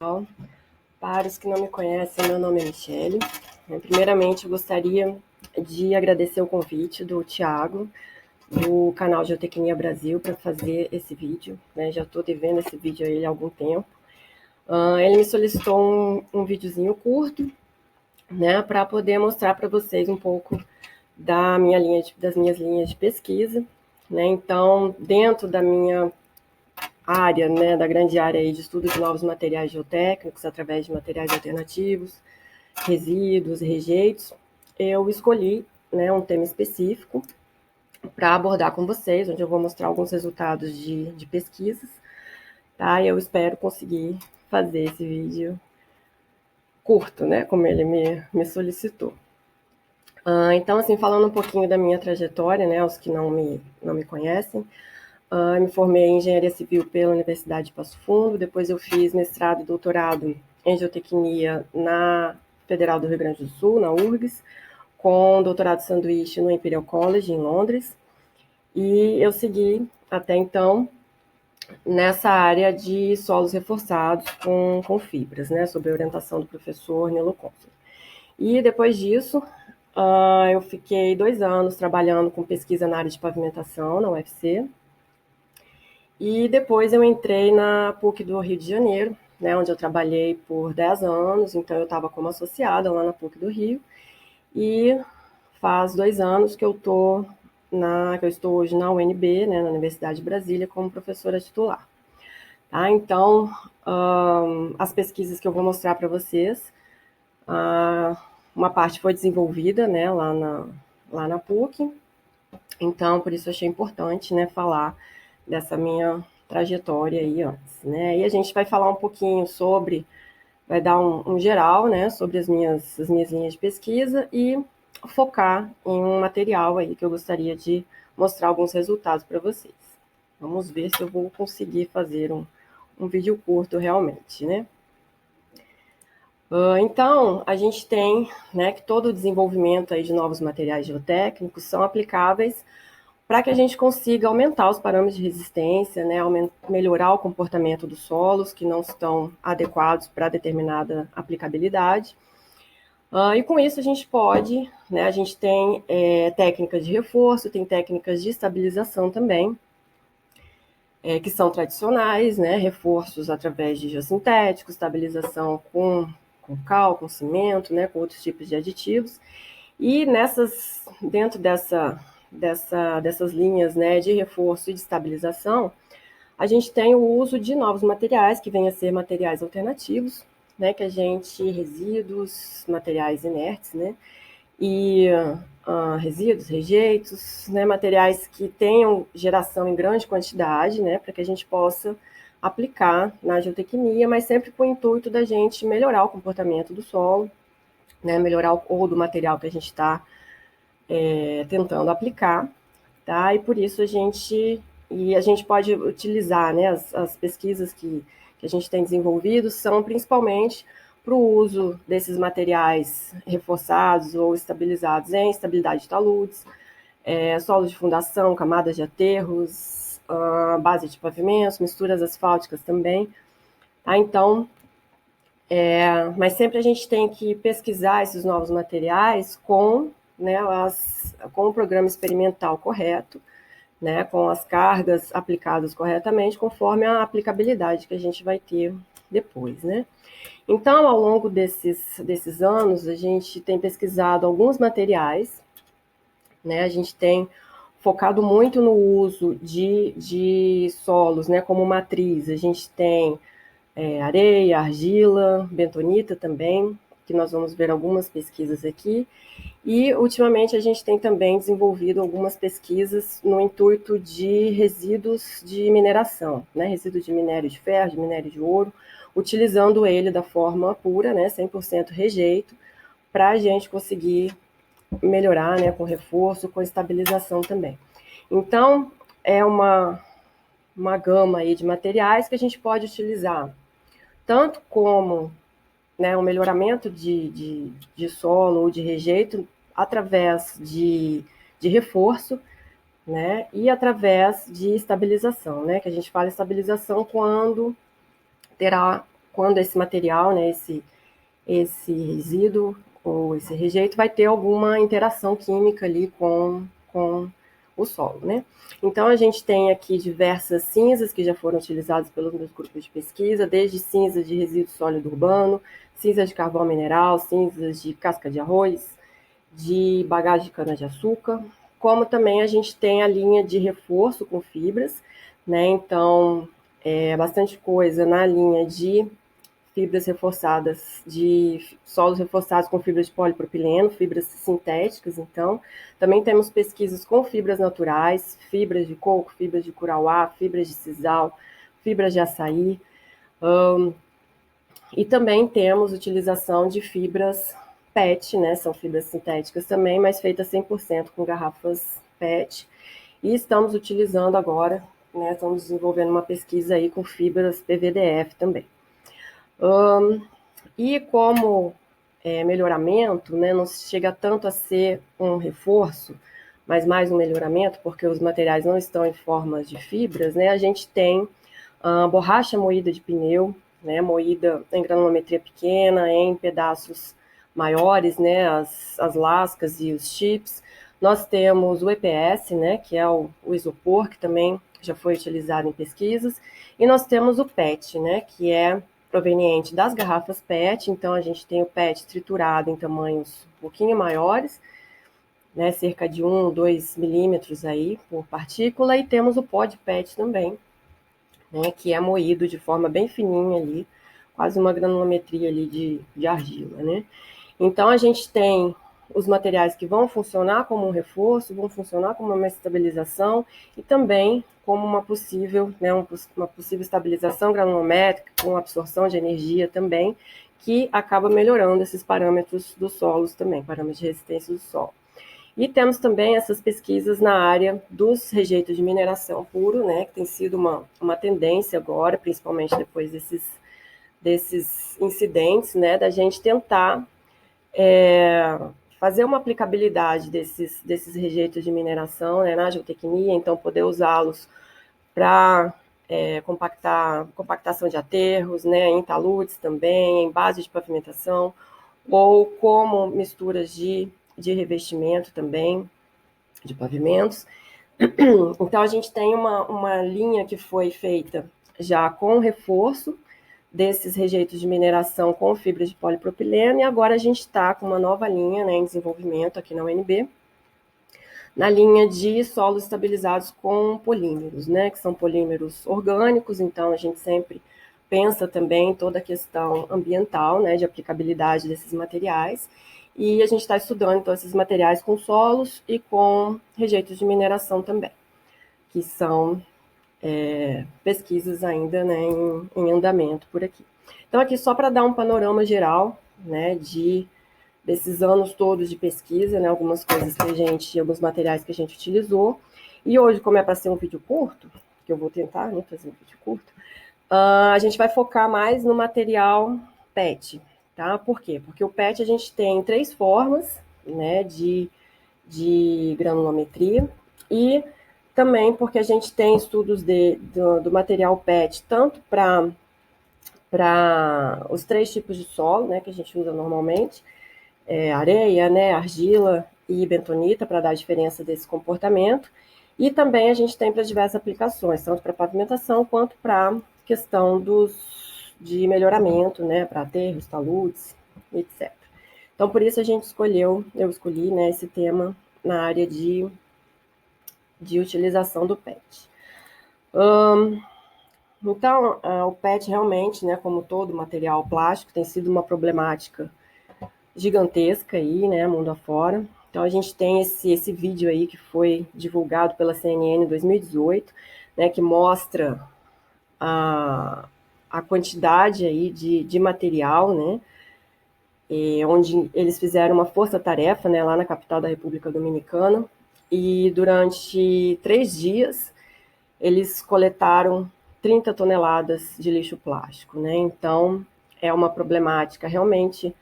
Pessoal, para os que não me conhecem, meu nome é Michele. Primeiramente, eu gostaria de agradecer o convite do Thiago, do canal Geotecnia Brasil, para fazer esse vídeo. Já estou devendo esse vídeo a ele há algum tempo. Ele me solicitou um videozinho curto, para poder mostrar para vocês um pouco das minhas linhas de pesquisa. Então, dentro da minha área, da grande área aí de estudo de novos materiais geotécnicos através de materiais alternativos, resíduos e rejeitos, eu escolhi um tema específico para abordar com vocês, onde eu vou mostrar alguns resultados de pesquisas, tá? E eu espero conseguir fazer esse vídeo curto, como ele me solicitou. Então, assim, falando um pouquinho da minha trajetória, os que não me conhecem, me formei em Engenharia Civil pela Universidade de Passo Fundo, depois eu fiz mestrado e doutorado em Geotecnia na Federal do Rio Grande do Sul, na URGS, com doutorado sanduíche no Imperial College, em Londres, e eu segui, até então, nessa área de solos reforçados com fibras, sob a orientação do professor Nilo Consul. E depois disso, eu fiquei 2 anos trabalhando com pesquisa na área de pavimentação, na UFC, e depois eu entrei na PUC do Rio de Janeiro, onde eu trabalhei por 10 anos, então eu estava como associada lá na PUC do Rio, e faz 2 anos que eu estou hoje na UNB, na Universidade de Brasília, como professora titular. Tá? Então, as pesquisas que eu vou mostrar para vocês, uma parte foi desenvolvida lá na PUC, então por isso eu achei importante falar dessa minha trajetória aí antes, E a gente vai falar um pouquinho vai dar um geral, sobre as minhas linhas de pesquisa e focar em um material aí que eu gostaria de mostrar alguns resultados para vocês. Vamos ver se eu vou conseguir fazer um vídeo curto realmente, Então, a gente tem que todo o desenvolvimento aí de novos materiais geotécnicos são aplicáveis para que a gente consiga aumentar os parâmetros de resistência, melhorar o comportamento dos solos que não estão adequados para determinada aplicabilidade. E com isso a gente pode, a gente tem técnicas de reforço, tem técnicas de estabilização também, que são tradicionais, reforços através de geossintéticos, estabilização com cal, com cimento, com outros tipos de aditivos. E dentro dessas linhas de reforço e de estabilização, a gente tem o uso de novos materiais, que vêm a ser materiais alternativos, resíduos, materiais inertes, e resíduos, rejeitos, materiais que tenham geração em grande quantidade, para que a gente possa aplicar na geotecnia, mas sempre com o intuito da gente melhorar o comportamento do solo, melhorar ou do material que a gente está tentando aplicar, tá? E por isso a gente pode utilizar, as pesquisas que a gente tem desenvolvido são principalmente para o uso desses materiais reforçados ou estabilizados em estabilidade de taludes, solos de fundação, camadas de aterros, base de pavimentos, misturas asfálticas também, tá? Então, mas sempre a gente tem que pesquisar esses novos materiais com o programa experimental correto, com as cargas aplicadas corretamente, conforme a aplicabilidade que a gente vai ter depois, Então, ao longo desses anos, a gente tem pesquisado alguns materiais, a gente tem focado muito no uso de solos, como matriz. A gente tem areia, argila, bentonita também, que nós vamos ver algumas pesquisas aqui. E, ultimamente, a gente tem também desenvolvido algumas pesquisas no intuito de resíduos de mineração, resíduos de minério de ferro, de minério de ouro, utilizando ele da forma pura, 100% rejeito, para a gente conseguir melhorar, com reforço, com estabilização também. Então, é uma gama aí de materiais que a gente pode utilizar, tanto como um melhoramento de solo ou de rejeito através de reforço, e através de estabilização, que a gente fala estabilização quando terá quando esse material, né, esse resíduo ou esse rejeito vai ter alguma interação química ali com o solo, né? Então, a gente tem aqui diversas cinzas que já foram utilizadas pelos meus grupos de pesquisa, desde cinza de resíduo sólido urbano, cinza de carvão mineral, cinzas de casca de arroz, de bagagem de cana-de-açúcar, como também a gente tem a linha de reforço com fibras, né? Então, bastante coisa na linha de fibras reforçadas, de solos reforçados com fibras de polipropileno, fibras sintéticas, então. Também temos pesquisas com fibras naturais, fibras de coco, fibras de curauá, fibras de sisal, fibras de açaí. E também temos utilização de fibras PET, né? São fibras sintéticas também, mas feitas 100% com garrafas PET. E estamos utilizando agora, né? Estamos desenvolvendo uma pesquisa aí com fibras PVDF também. E como melhoramento, né, não chega tanto a ser um reforço, mas mais um melhoramento, porque os materiais não estão em formas de fibras, né, a gente tem borracha moída de pneu, né, moída em granulometria pequena, em pedaços maiores, né, as lascas e os chips. Nós temos o EPS, né, que é o isopor, que também já foi utilizado em pesquisas, e nós temos o PET, né, que é proveniente das garrafas PET, então a gente tem o PET triturado em tamanhos um pouquinho maiores, né, cerca de 1, 2 milímetros aí por partícula, e temos o pó de PET também, né, que é moído de forma bem fininha ali, quase uma granulometria ali de argila, né. Então a gente tem os materiais que vão funcionar como um reforço, vão funcionar como uma estabilização e também como uma possível, né, uma possível estabilização granulométrica, com absorção de energia também, que acaba melhorando esses parâmetros dos solos também, parâmetros de resistência do solo. E temos também essas pesquisas na área dos rejeitos de mineração puro, né, que tem sido uma tendência agora, principalmente depois desses incidentes, né, da gente tentar fazer uma aplicabilidade desses rejeitos de mineração, né, na geotecnia, então poder usá-los para compactação de aterros, né, em taludes também, em base de pavimentação, ou como misturas de revestimento também, de pavimentos. Então, a gente tem uma linha que foi feita já com reforço desses rejeitos de mineração com fibras de polipropileno, e agora a gente está com uma nova linha, né, em desenvolvimento aqui na UNB, na linha de solos estabilizados com polímeros, né, que são polímeros orgânicos, então a gente sempre pensa também em toda a questão ambiental, né, de aplicabilidade desses materiais, e a gente está estudando então esses materiais com solos e com rejeitos de mineração também, que são pesquisas ainda, né, em andamento por aqui. Então, aqui só para dar um panorama geral, né, desses anos todos de pesquisa, né, algumas coisas que alguns materiais que a gente utilizou. E hoje, como é para ser um vídeo curto, que eu vou tentar, né, fazer um vídeo curto, a gente vai focar mais no material PET, tá? Por quê? Porque o PET a gente tem 3 formas, né, de granulometria, e também porque a gente tem estudos do material PET, tanto para os 3 tipos de solo, né, que a gente usa normalmente, areia, né, argila e bentonita, para dar a diferença desse comportamento, e também a gente tem para diversas aplicações, tanto para pavimentação quanto para questão de melhoramento, né, para aterros, taludes, etc. Então, por isso eu escolhi, né, esse tema na área de utilização do PET. Então, o PET realmente, né, como todo material plástico, tem sido uma problemática gigantesca aí, né, mundo afora. Então, a gente tem esse vídeo aí que foi divulgado pela CNN em 2018, né, que mostra a quantidade aí de material, né, onde eles fizeram uma força-tarefa, né, lá na capital da República Dominicana, e durante 3 dias eles coletaram 30 toneladas de lixo plástico, né? Então, é uma problemática realmente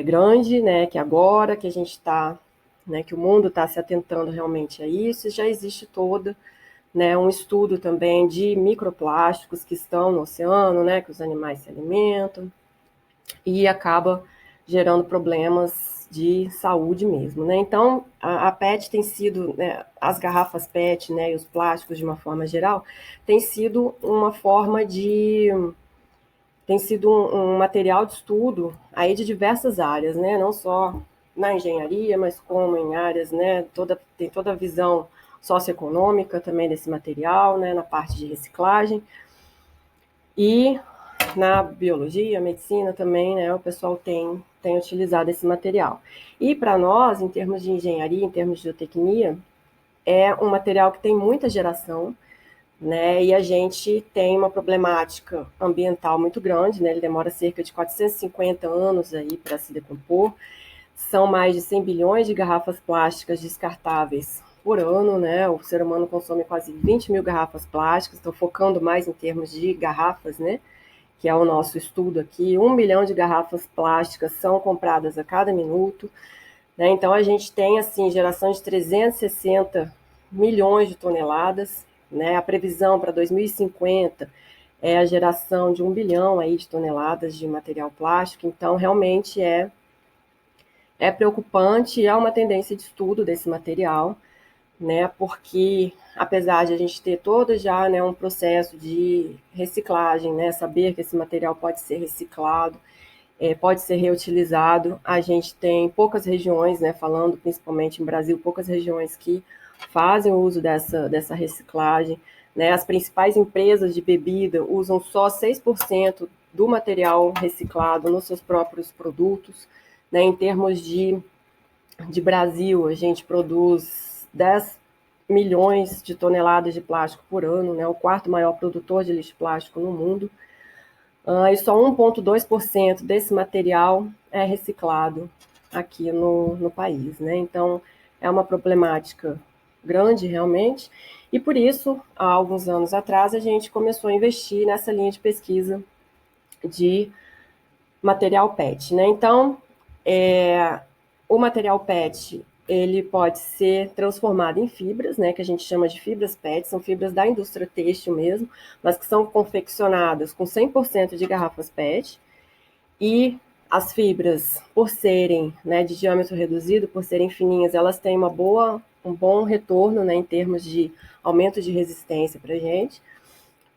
grande, né? Que agora que a gente está, né? Que o mundo está se atentando realmente a isso, já existe toda, né, um estudo também de microplásticos que estão no oceano, né, que os animais se alimentam, e acaba gerando problemas de saúde mesmo, né? Então, a PET tem sido, né, as garrafas PET, né, e os plásticos de uma forma geral, tem sido uma forma de tem sido um material de estudo aí de diversas áreas, né? Não só na engenharia, mas como em áreas, né? Tem toda a visão socioeconômica também desse material, né? Na parte de reciclagem e na biologia, medicina também, né? O pessoal tem utilizado esse material. E para nós, em termos de engenharia, em termos de geotecnia, é um material que tem muita geração, né? E a gente tem uma problemática ambiental muito grande, né? Ele demora cerca de 450 anos aí para se decompor. São mais de 100 bilhões de garrafas plásticas descartáveis por ano, né? O ser humano consome quase 20 mil garrafas plásticas, estou focando mais em termos de garrafas, né? Que é o nosso estudo aqui. 1 milhão de garrafas plásticas são compradas a cada minuto, né? Então a gente tem assim geração de 360 milhões de toneladas, né? A previsão para 2050 é a geração de 1 bilhão aí de toneladas de material plástico. Então realmente é preocupante e é uma tendência de estudo desse material, né? Porque apesar de a gente ter todo já, né, um processo de reciclagem, né? Saber que esse material pode ser reciclado, pode ser reutilizado. A gente tem poucas regiões, né, falando principalmente em Brasil, poucas regiões que fazem o uso dessa reciclagem. Né? As principais empresas de bebida usam só 6% do material reciclado nos seus próprios produtos. Né? Em termos de Brasil, a gente produz 10 milhões de toneladas de plástico por ano, né? O quarto maior produtor de lixo plástico no mundo. E só 1,2% desse material é reciclado aqui no país, né? Então, é uma problemática grande, realmente, e por isso, há alguns anos atrás, a gente começou a investir nessa linha de pesquisa de material PET, né? Então, o material PET ele pode ser transformado em fibras, né, que a gente chama de fibras PET, são fibras da indústria têxtil mesmo, mas que são confeccionadas com 100% de garrafas PET, e as fibras, por serem, né, de diâmetro reduzido, por serem fininhas, elas têm um bom retorno, né, em termos de aumento de resistência para a gente,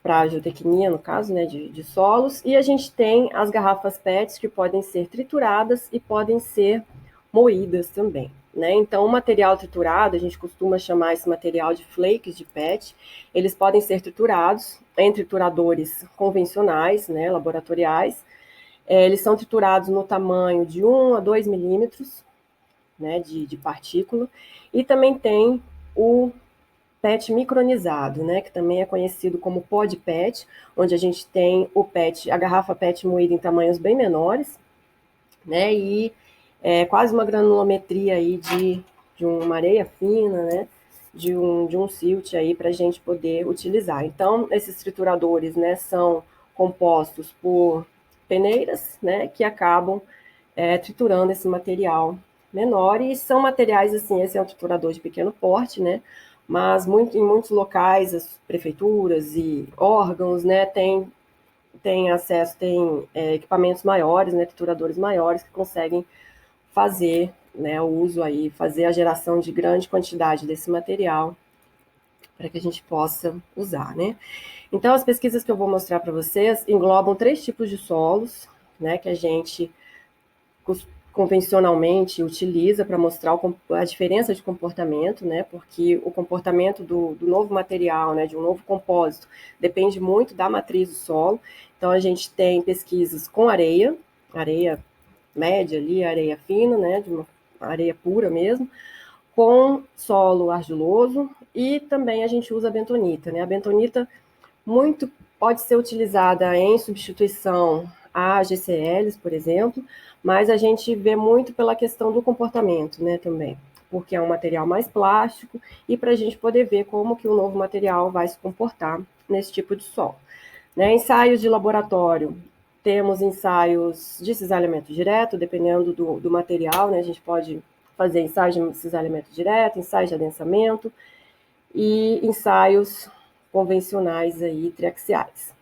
para a geotecnia, no caso, né, de solos, e a gente tem as garrafas PET que podem ser trituradas e podem ser moídas também. Né? Então, o material triturado, a gente costuma chamar esse material de flakes de PET, eles podem ser triturados em trituradores convencionais, né, laboratoriais. Eles são triturados no tamanho de 1 a 2 milímetros, né, de partícula, e também tem o PET micronizado, né, que também é conhecido como pó de PET, onde a gente tem o PET, a garrafa PET moída em tamanhos bem menores, né, e quase uma granulometria aí de uma areia fina, né, de um silt aí para a gente poder utilizar. Então, esses trituradores, né, são compostos por peneiras, né, que acabam triturando esse material menor, e são materiais assim, esse é um triturador de pequeno porte, né, mas em muitos locais, as prefeituras e órgãos, né, têm acesso, têm equipamentos maiores, né, trituradores maiores que conseguem fazer, né, o uso aí, fazer a geração de grande quantidade desse material para que a gente possa usar, né. Então, as pesquisas que eu vou mostrar para vocês englobam 3 tipos de solos, né, que a gente convencionalmente utiliza para mostrar a diferença de comportamento, né? Porque o comportamento do novo material, né, de um novo compósito, depende muito da matriz do solo. Então, a gente tem pesquisas com areia média ali, areia fina, né, de uma areia pura mesmo, com solo argiloso, e também a gente usa a bentonita, né? A bentonita muito pode ser utilizada em substituição a GCLs, por exemplo, mas a gente vê muito pela questão do comportamento, né, também, porque é um material mais plástico e para a gente poder ver como que o novo material vai se comportar nesse tipo de solo. Né, ensaios de laboratório, temos ensaios de cisalhamento direto, dependendo do material, né, a gente pode fazer ensaios de cisalhamento direto, ensaios de adensamento, e ensaios convencionais aí triaxiais.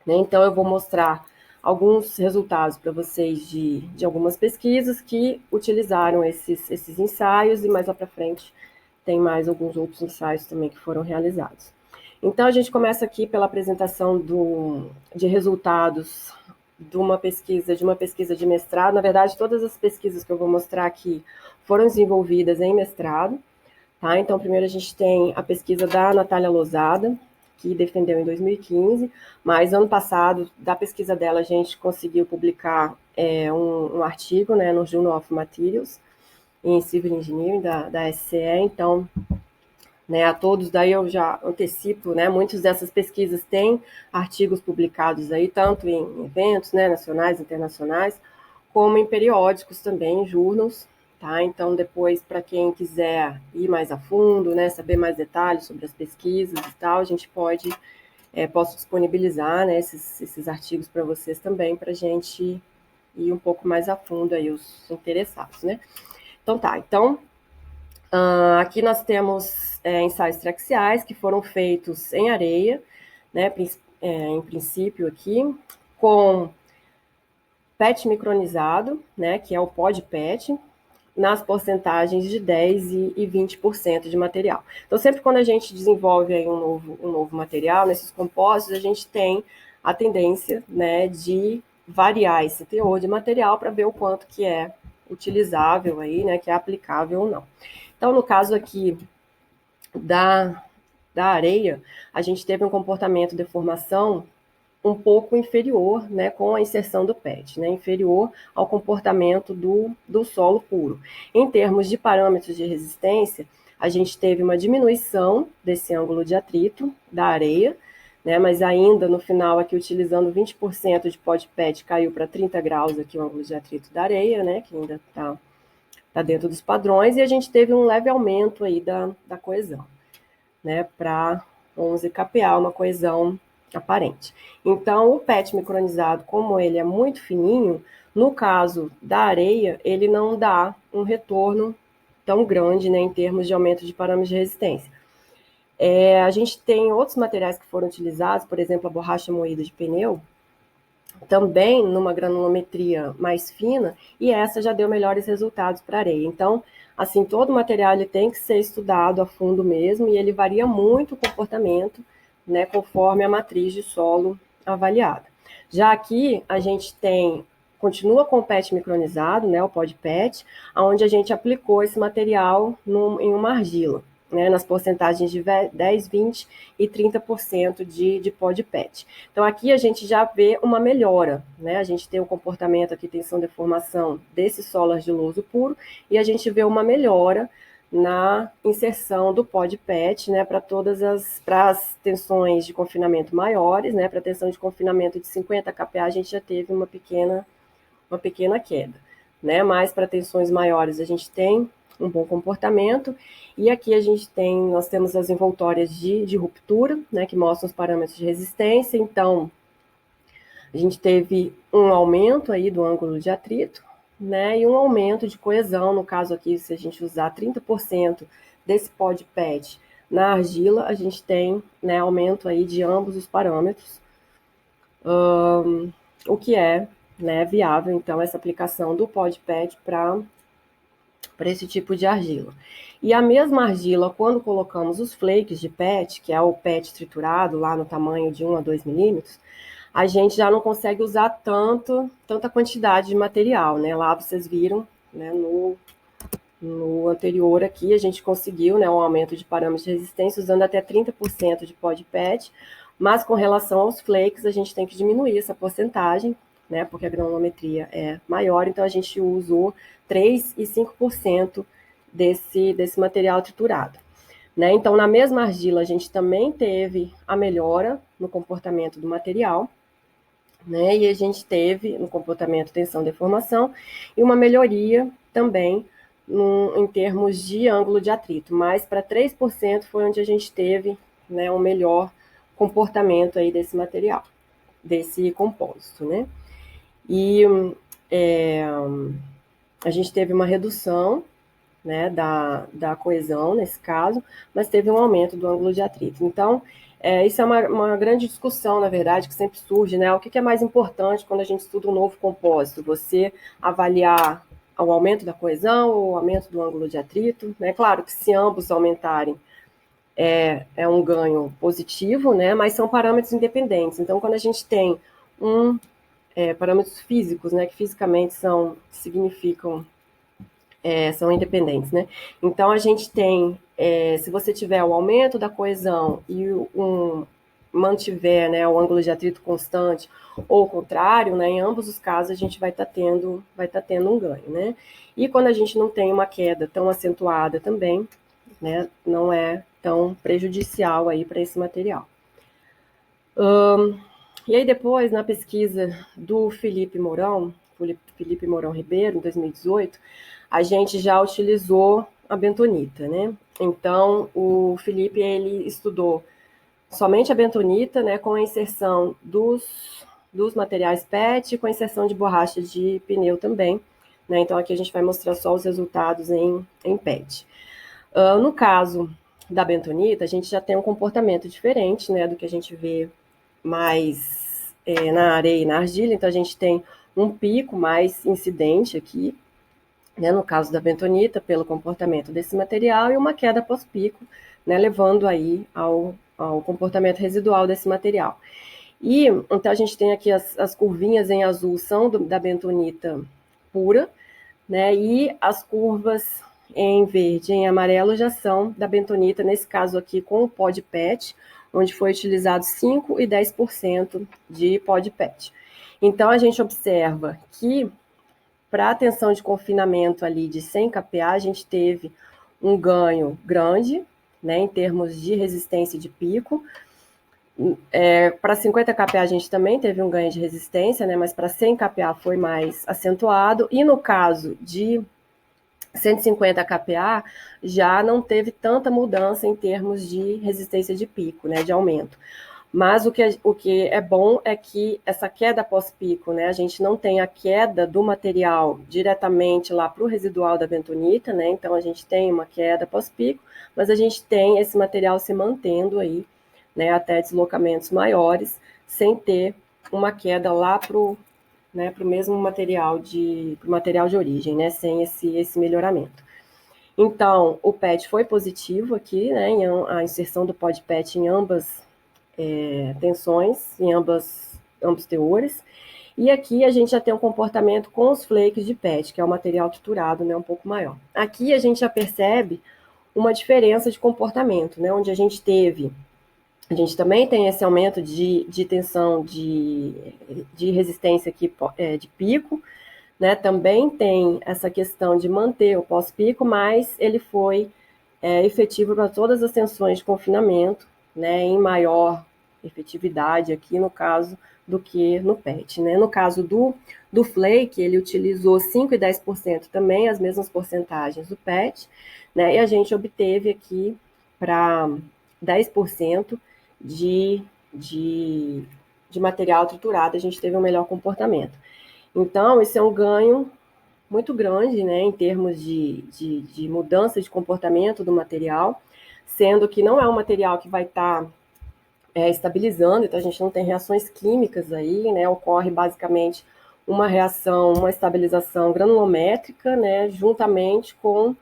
Né? Então, eu vou mostrar alguns resultados para vocês de algumas pesquisas que utilizaram esses ensaios, e mais lá para frente tem mais alguns outros ensaios também que foram realizados. Então, a gente começa aqui pela apresentação de resultados de uma pesquisa de mestrado. Na verdade, todas as pesquisas que eu vou mostrar aqui foram desenvolvidas em mestrado. Tá? Então, primeiro a gente tem a pesquisa da Natália Lozada, que defendeu em 2015, mas ano passado, da pesquisa dela, a gente conseguiu publicar um artigo, né, no Journal of Materials, em Civil Engineering, da SCE. Então, né, a todos, daí eu já antecipo, né, muitas dessas pesquisas têm artigos publicados aí, tanto em eventos, né, nacionais, internacionais, como em periódicos também, em journals, tá? Então, depois, para quem quiser ir mais a fundo, né, saber mais detalhes sobre as pesquisas e tal, a gente posso disponibilizar, né, esses artigos para vocês também, para a gente ir um pouco mais a fundo aí, os interessados, né? Então, tá. Então, aqui nós temos ensaios traxiais que foram feitos em areia, né, em princípio aqui, com PET micronizado, né, que é o POD-PET, nas porcentagens de 10% e 20% de material. Então, sempre quando a gente desenvolve aí um novo material, nesses compósitos, a gente tem a tendência, né, de variar esse teor de material para ver o quanto que é utilizável aí, né, que é aplicável ou não. Então, no caso aqui da areia, a gente teve um comportamento de deformação um pouco inferior, né, com a inserção do PET, né, inferior ao comportamento do solo puro. Em termos de parâmetros de resistência, a gente teve uma diminuição desse ângulo de atrito da areia, né, mas ainda no final aqui, utilizando 20% de pó de PET, caiu para 30 graus aqui o ângulo de atrito da areia, né, que ainda está dentro dos padrões, e a gente teve um leve aumento aí da coesão, né, para 11 kPa, uma coesão aparente. Então, o PET micronizado, como ele é muito fininho, no caso da areia, ele não dá um retorno tão grande, né, em termos de aumento de parâmetros de resistência. A gente tem outros materiais que foram utilizados, por exemplo, a borracha moída de pneu, também numa granulometria mais fina, e essa já deu melhores resultados para areia. Então, assim, todo material ele tem que ser estudado a fundo mesmo, e ele varia muito o comportamento, né, conforme a matriz de solo avaliada. Já aqui, a gente continua com o PET micronizado, né, o POD-PET, onde a gente aplicou esse material em uma argila, né, nas porcentagens de 10, 20 e 30% de pó de PET. Então, aqui a gente já vê uma melhora, né? A gente tem o comportamento aqui, tensão, deformação desse solo argiloso puro, e a gente vê uma melhora na inserção do pó de PET, né, para as tensões de confinamento maiores, né, para a tensão de confinamento de 50 kPa, a gente já teve uma pequena queda, né, mas para tensões maiores a gente tem um bom comportamento, e aqui nós temos as envoltórias de ruptura, né, que mostram os parâmetros de resistência. Então, a gente teve um aumento aí do ângulo de atrito, né, e um aumento de coesão, no caso aqui, se a gente usar 30% desse pó de PET na argila, a gente tem, né, aumento aí de ambos os parâmetros, o que é, né, viável, então, essa aplicação do pó de PET para esse tipo de argila. E a mesma argila, quando colocamos os flakes de PET, que é o PET triturado, lá no tamanho de 1 a 2 milímetros, a gente já não consegue usar tanta quantidade de material, né? Lá vocês viram, né, no anterior aqui, a gente conseguiu, né, um aumento de parâmetros de resistência usando até 30% de pó de PET, mas com relação aos flakes, a gente tem que diminuir essa porcentagem, né, porque a granulometria é maior, então a gente usou 3 e 5% desse material triturado. Né? Então, na mesma argila, a gente também teve a melhora no comportamento do material, né? E a gente teve no comportamento tensão deformação e uma melhoria também em termos de ângulo de atrito, mas para 3% foi onde a gente teve, né, um melhor comportamento aí desse material, desse compósito, né? E a gente teve uma redução, né, da coesão, nesse caso, mas teve um aumento do ângulo de atrito. Então, isso é uma grande discussão, na verdade, que sempre surge, né? O que é mais importante quando a gente estuda um novo compósito? Você avaliar o aumento da coesão ou o aumento do ângulo de atrito, né? Claro que se ambos aumentarem, é um ganho positivo, né? Mas são parâmetros independentes. Então, quando a gente tem parâmetros físicos, né, que fisicamente significam são independentes, né? Então a gente tem, se você tiver o aumento da coesão e mantiver, né, o ângulo de atrito constante, ou o contrário, né, em ambos os casos a gente vai estar tendo um ganho, né? E quando a gente não tem uma queda tão acentuada também, né, não é tão prejudicial aí para esse material. E aí depois, na pesquisa do Felipe Mourão Ribeiro, em 2018, a gente já utilizou a bentonita, né? Então, o Felipe, ele estudou somente a bentonita, né, com a inserção dos materiais PET, com a inserção de borracha de pneu também, né? Então, aqui a gente vai mostrar só os resultados em PET. No caso da bentonita, a gente já tem um comportamento diferente, né, do que a gente vê mais na areia e na argila. Então, a gente tem um pico mais incidente aqui, né, no caso da bentonita, pelo comportamento desse material, e uma queda pós-pico, né, levando aí ao comportamento residual desse material. E então a gente tem aqui as curvinhas em azul são da bentonita pura, né, e as curvas em verde e em amarelo já são da bentonita, nesse caso aqui com o pó de PET, onde foi utilizado 5 e 10% de pó de PET. Então a gente observa que para a tensão de confinamento ali de 100 kPa, a gente teve um ganho grande, né, em termos de resistência de pico. Para 50 kPa a gente também teve um ganho de resistência, né, mas para 100 kPa foi mais acentuado. E no caso de 150 kPa, já não teve tanta mudança em termos de resistência de pico, né, de aumento. Mas o que é bom é que essa queda pós-pico, né, a gente não tem a queda do material diretamente lá para o residual da bentonita, né, então a gente tem uma queda pós-pico, mas a gente tem esse material se mantendo aí, né, até deslocamentos maiores, sem ter uma queda lá para o mesmo material de origem, né, sem esse melhoramento. Então, o PET foi positivo aqui, né, a inserção do pó de PET em ambas tensões, em ambos teores. E aqui a gente já tem um comportamento com os flakes de PET, que é o material triturado, né, um pouco maior. Aqui a gente já percebe uma diferença de comportamento, né, onde a gente também tem esse aumento de tensão de resistência aqui de pico, né, também tem essa questão de manter o pós-pico, mas ele foi efetivo para todas as tensões de confinamento, né, em maior efetividade aqui no caso do que no PET, né? No caso do flake, ele utilizou 5 e 10% também, as mesmas porcentagens do PET, né? E a gente obteve aqui para 10% de material triturado, a gente teve um melhor comportamento. Então, esse é um ganho muito grande, né, em termos de mudança de comportamento do material, sendo que não é um material que vai estar estabilizando, então a gente não tem reações químicas aí, né, ocorre basicamente uma estabilização granulométrica, né, juntamente com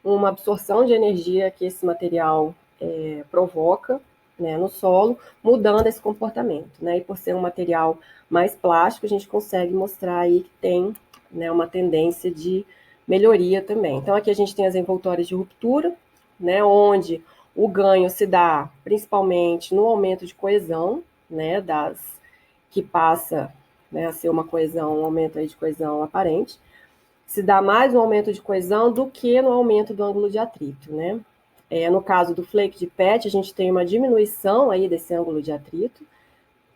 uma absorção de energia que esse material provoca, né, no solo, mudando esse comportamento, né, e por ser um material mais plástico, a gente consegue mostrar aí que tem, né, uma tendência de melhoria também. Então aqui a gente tem as envoltórias de ruptura, né, onde o ganho se dá principalmente no aumento de coesão, né, que passa, né, a ser uma coesão, um aumento aí de coesão aparente, se dá mais no aumento de coesão do que no aumento do ângulo de atrito, né? No caso do flake de PET, a gente tem uma diminuição aí desse ângulo de atrito,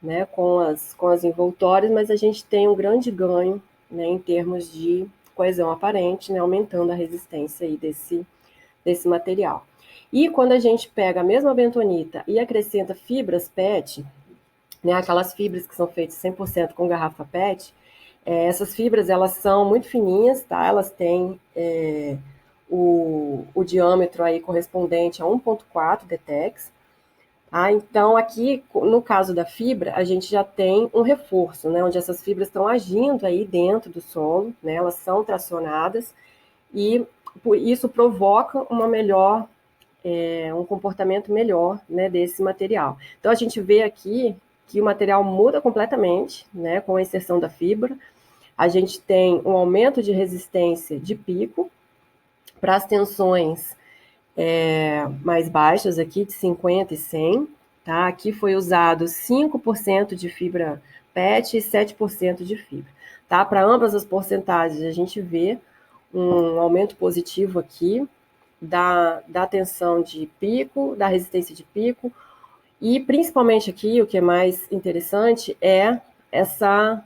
né, com as envoltórias, mas a gente tem um grande ganho, né, em termos de coesão aparente, né, aumentando a resistência aí desse material. E quando a gente pega a mesma bentonita e acrescenta fibras PET, né, aquelas fibras que são feitas 100% com garrafa PET, essas fibras elas são muito fininhas, tá? Elas têm o diâmetro aí correspondente a 1,4 DTEX. Então, aqui, no caso da fibra, a gente já tem um reforço, né, onde essas fibras estão agindo aí dentro do solo, né, elas são tracionadas, e isso provoca um comportamento melhor, né, desse material. Então, a gente vê aqui que o material muda completamente, né, com a inserção da fibra. A gente tem um aumento de resistência de pico para as tensões mais baixas aqui, de 50 e 100. Tá? Aqui foi usado 5% de fibra PET e 7% de fibra. Tá? Para ambas as porcentagens, a gente vê um aumento positivo aqui da tensão de pico, da resistência de pico, e principalmente aqui, o que é mais interessante é essa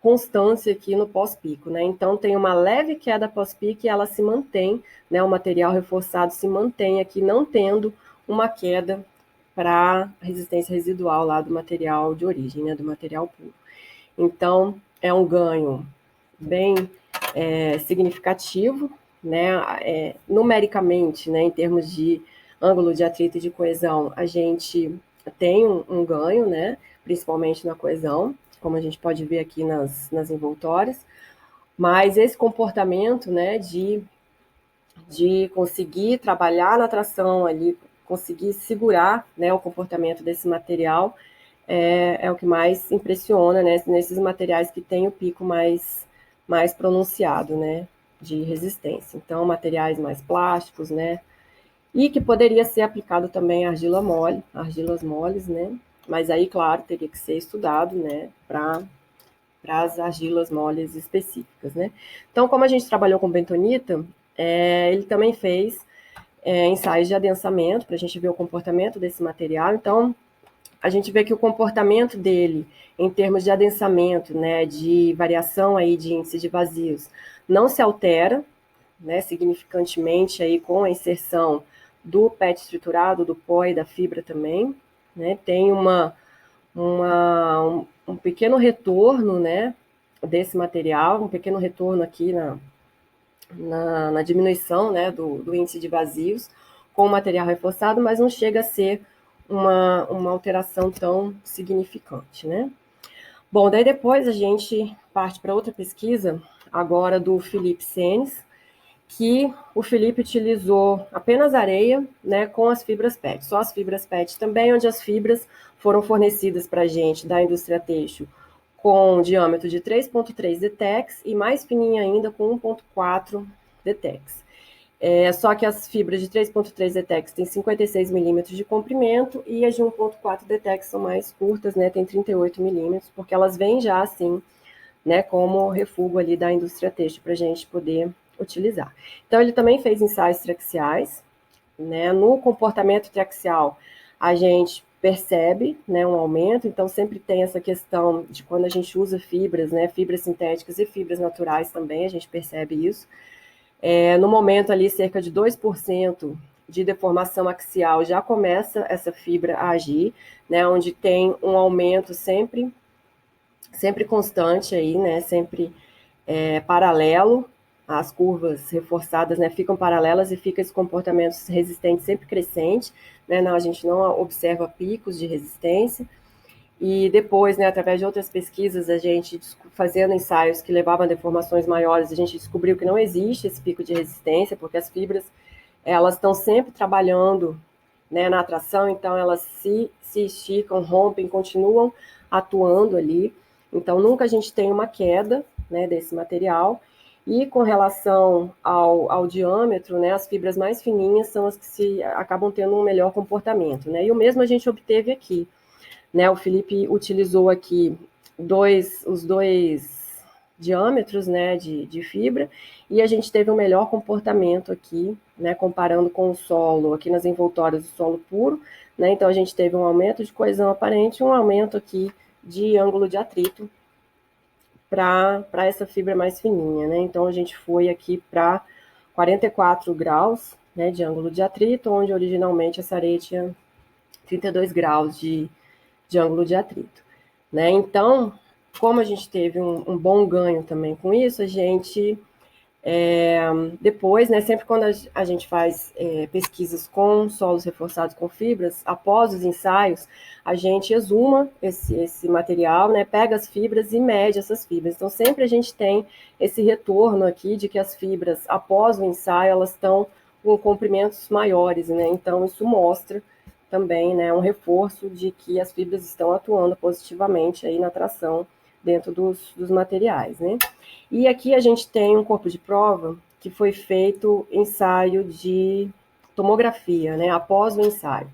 constância aqui no pós-pico, né? Então tem uma leve queda pós-pico e ela se mantém, né? O material reforçado se mantém aqui, não tendo uma queda para resistência residual lá do material de origem, né? Do material puro. Então é um ganho bem significativo, né? Numericamente, né? Em termos de ângulo de atrito e de coesão, a gente tem um ganho, né? Principalmente na coesão, como a gente pode ver aqui nas envoltórias, mas esse comportamento, né, de conseguir trabalhar na tração ali, conseguir segurar, né, o comportamento desse material é o que mais impressiona, né, nesses materiais que tem o pico mais pronunciado, né, de resistência. Então, materiais mais plásticos, né, e que poderia ser aplicado também a argila mole, argilas moles, né, mas aí, claro, teria que ser estudado, né, para as argilas moles específicas, né. Então, como a gente trabalhou com bentonita, ele também fez ensaios de adensamento, para a gente ver o comportamento desse material. Então, a gente vê que o comportamento dele, em termos de adensamento, né, de variação aí de índice de vazios, não se altera, né, significantemente aí com a inserção do PET estruturado, do pó e da fibra também, né, tem um pequeno retorno, né, desse material, um pequeno retorno aqui na diminuição, né, do índice de vazios com o material reforçado, mas não chega a ser uma alteração tão significante, né? Bom, daí depois a gente parte para outra pesquisa, agora do Felipe Senes, que o Felipe utilizou apenas areia, né, com as fibras PET, só as fibras PET também, onde as fibras foram fornecidas para a gente da indústria têxtil com diâmetro de 3,3 DTEX e mais fininha ainda com 1,4 DTEX. Só que as fibras de 3,3 DTEX têm 56 milímetros de comprimento e as de 1,4 DTEX são mais curtas, né, tem 38 milímetros, porque elas vêm já assim, né, como refúgio ali da indústria têxtil para a gente poder utilizar. Então ele também fez ensaios traxiais, né, no comportamento traxial a gente percebe, né, um aumento, então sempre tem essa questão de quando a gente usa fibras, né, fibras sintéticas e fibras naturais também, a gente percebe isso. No momento ali, cerca de 2% de deformação axial já começa essa fibra a agir, né, onde tem um aumento sempre constante aí, né, sempre paralelo, as curvas reforçadas, né, ficam paralelas e fica esse comportamento resistente sempre crescente, né, não, a gente não observa picos de resistência, e depois, né, através de outras pesquisas, a gente fazendo ensaios que levavam a deformações maiores, a gente descobriu que não existe esse pico de resistência, porque as fibras, elas estão sempre trabalhando, né, na atração, então elas se esticam, rompem, continuam atuando ali, então nunca a gente tem uma queda, né, desse material. E com relação ao diâmetro, né, as fibras mais fininhas são as que acabam tendo um melhor comportamento, né, e o mesmo a gente obteve aqui, né, o Felipe utilizou aqui os dois diâmetros, né, de fibra, e a gente teve um melhor comportamento aqui, né, comparando com o solo, aqui nas envoltórias do solo puro, né, então a gente teve um aumento de coesão aparente e um aumento aqui de ângulo de atrito para essa fibra mais fininha, né, então a gente foi aqui para 44 graus, né, de ângulo de atrito, onde originalmente essa areia tinha 32 graus de ângulo de atrito, né? Então, como a gente teve um bom ganho também com isso, a gente Depois, né, sempre quando a gente faz pesquisas com solos reforçados com fibras, após os ensaios, a gente exuma esse material, né, pega as fibras e mede essas fibras. Então, sempre a gente tem esse retorno aqui de que as fibras, após o ensaio, elas estão com comprimentos maiores, né? Então, isso mostra também, né, um reforço de que as fibras estão atuando positivamente aí na tração dentro dos materiais, né? E aqui a gente tem um corpo de prova que foi feito ensaio de tomografia, né, após o ensaio.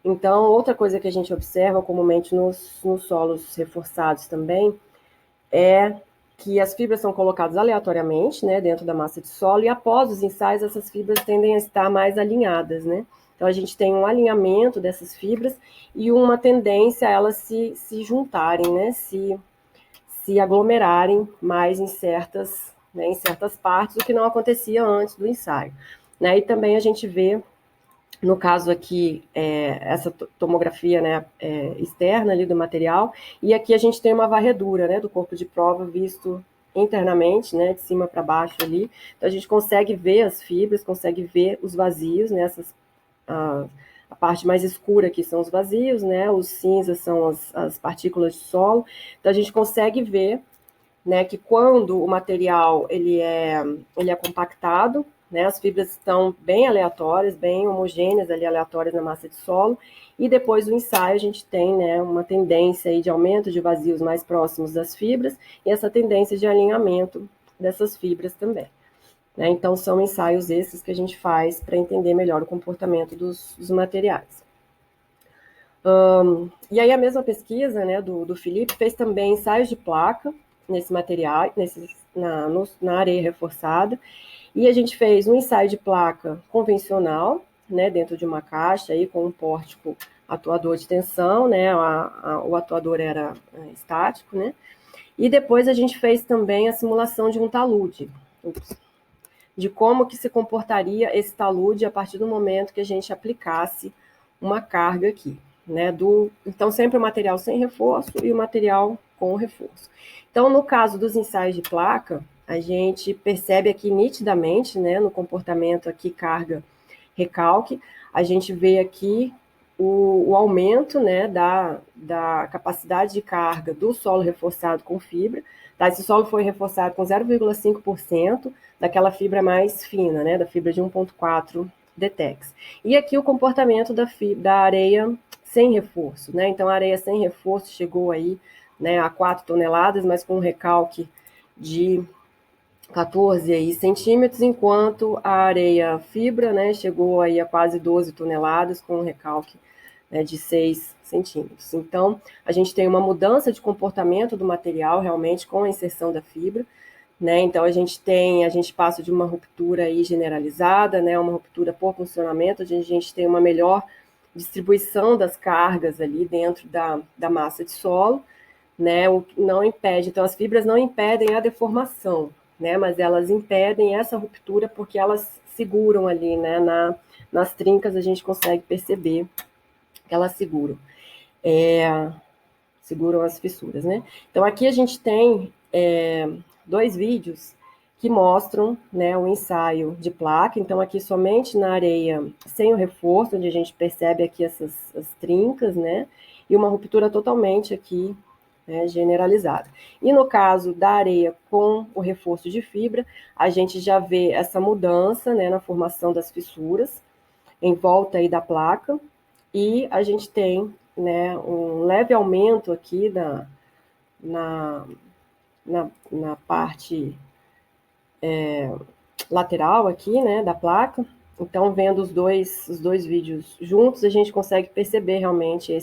Então, outra coisa que a gente observa comumente nos solos reforçados também é que as fibras são colocadas aleatoriamente, né, dentro da massa de solo, e após os ensaios essas fibras tendem a estar mais alinhadas, né? Então a gente tem um alinhamento dessas fibras e uma tendência a elas se juntarem, né, se aglomerarem mais em certas partes, o que não acontecia antes do ensaio. Né? E também a gente vê, no caso aqui, essa tomografia, né, externa ali do material, e aqui a gente tem uma varredura, né, do corpo de prova visto internamente, né, de cima para baixo ali. Então a gente consegue ver as fibras, consegue ver os vazios, né, a parte mais escura aqui são os vazios, né, os cinzas são as partículas de solo. Então a gente consegue ver, né, que quando o material ele é compactado, né, as fibras estão bem aleatórias, bem homogêneas ali, aleatórias na massa de solo, e depois do ensaio a gente tem, né, uma tendência aí de aumento de vazios mais próximos das fibras, e essa tendência de alinhamento dessas fibras também. Né? Então são ensaios esses que a gente faz para entender melhor o comportamento dos materiais. E aí a mesma pesquisa, né, do Felipe fez também ensaios de placa nesse material, na areia reforçada, e a gente fez um ensaio de placa convencional, né, dentro de uma caixa aí com um pórtico atuador de tensão, né, o atuador era estático, né, e depois a gente fez também a simulação de um talude, de como que se comportaria esse talude a partir do momento que a gente aplicasse uma carga aqui. Né, então, sempre o material sem reforço e o material com reforço. Então, no caso dos ensaios de placa, a gente percebe aqui nitidamente, né, no comportamento aqui carga-recalque, a gente vê aqui o aumento, né, da capacidade de carga do solo reforçado com fibra. Tá? Esse solo foi reforçado com 0,5% daquela fibra mais fina, né, da fibra de 1,4 Detex. E aqui o comportamento da areia sem reforço, né? Então a areia sem reforço chegou aí, né, a 4 toneladas, mas com um recalque de 14 aí, centímetros, enquanto a areia fibra, né, chegou aí a quase 12 toneladas, com um recalque, né, de 6 centímetros. Então, a gente tem uma mudança de comportamento do material, realmente, com a inserção da fibra, né? Então, a gente passa de uma ruptura aí generalizada, né, uma ruptura por funcionamento, a gente tem uma melhor distribuição das cargas ali dentro da massa de solo, né, o que não impede, então as fibras não impedem a deformação, né, mas elas impedem essa ruptura porque elas seguram ali, né, nas trincas a gente consegue perceber que elas seguram as fissuras, né. Então aqui a gente tem dois vídeos que mostram, né, o ensaio de placa, então aqui somente na areia sem o reforço, onde a gente percebe aqui as trincas, né, e uma ruptura totalmente aqui, né, generalizada. E no caso da areia com o reforço de fibra, a gente já vê essa mudança, né, na formação das fissuras em volta aí da placa, e a gente tem, né, um leve aumento aqui na parte lateral aqui, né, da placa. Então, vendo os dois vídeos juntos, a gente consegue perceber realmente